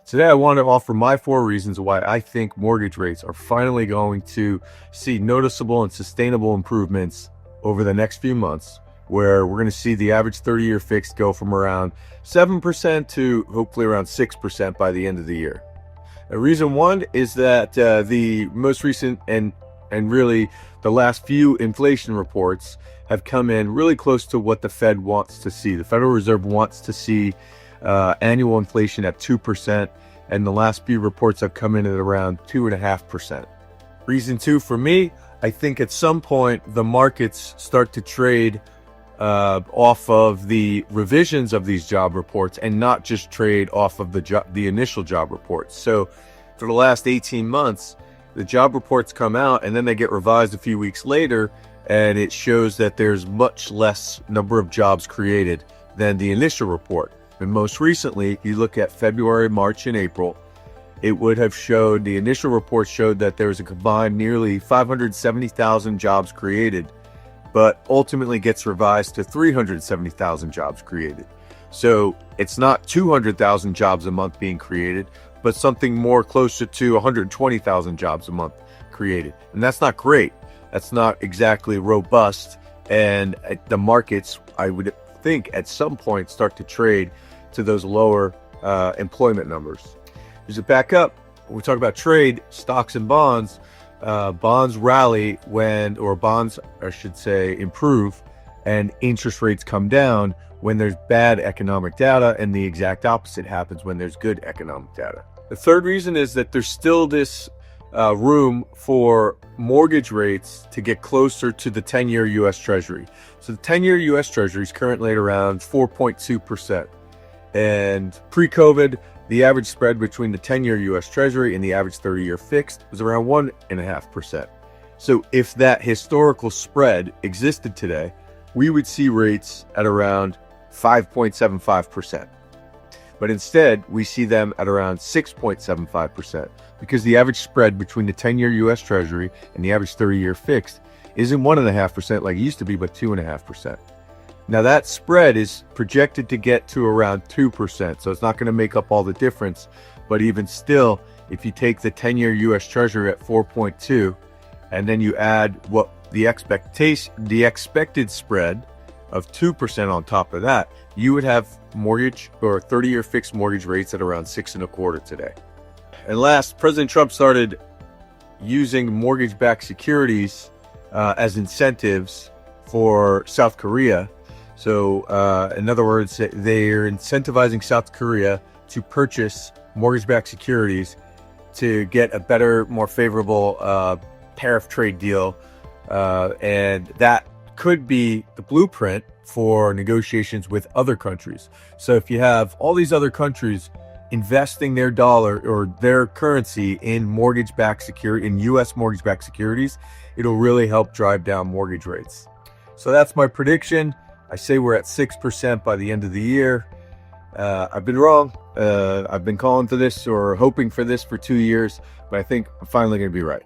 Today, I want to offer my 4 reasons why I think mortgage rates are finally going to see noticeable and sustainable improvements over the next few months, where we're going to see the average 30-year fixed go from around 7% to hopefully around 6% by the end of the year. Reason 1 is that the most recent and really the last few inflation reports have come in really close to what the Fed wants to see. The Federal Reserve wants to see annual inflation at 2%, and the last few reports have come in at around 2.5%. Reason 2 for me, I think at some point the markets start to trade off of the revisions of these job reports and not just trade off of the initial job reports. So for the last 18 months, the job reports come out and then they get revised a few weeks later, and it shows that there's much less number of jobs created than the initial report. And most recently, you look at February, March, and April, it would have showed, the initial report showed that there was a combined nearly 570,000 jobs created, but ultimately gets revised to 370,000 jobs created. So it's not 200,000 jobs a month being created, but something more closer to 120,000 jobs a month created. And that's not great. That's not exactly robust. And the markets, I would think, at some point start to trade to those lower employment numbers. As it back up, when we talk about trade, stocks and bonds, bonds rally bonds, I should say, improve, and interest rates come down when there's bad economic data, and the exact opposite happens when there's good economic data. The third reason is that there's still this room for mortgage rates to get closer to the 10-year U.S. Treasury. So the 10-year U.S. Treasury is currently at around 4.2%. And pre-COVID, the average spread between the 10-year U.S. Treasury and the average 30-year fixed was around 1.5%. So if that historical spread existed today, we would see rates at around 5.75%. But instead, we see them at around 6.75%, because the average spread between the 10-year U.S. Treasury and the average 30-year fixed isn't 1.5% like it used to be, but 2.5%. Now that spread is projected to get to around 2%, so it's not going to make up all the difference. But even still, if you take the 10-year U.S. Treasury at 4.2, and then you add what the expected spread of 2% on top of that, you would have mortgage or 30-year fixed mortgage rates at around 6.25% today. And last, President Trump started using mortgage-backed securities as incentives for South Korea. So in other words, they're incentivizing South Korea to purchase mortgage-backed securities to get a better, more favorable tariff trade deal. And that could be the blueprint for negotiations with other countries. So if you have all these other countries investing their dollar or their currency in mortgage-backed security, in U.S. mortgage-backed securities, it'll really help drive down mortgage rates. So that's my prediction. I say we're at 6% by the end of the year. I've been wrong. I've been calling for this or hoping for this for 2 years, but I think I'm finally going to be right.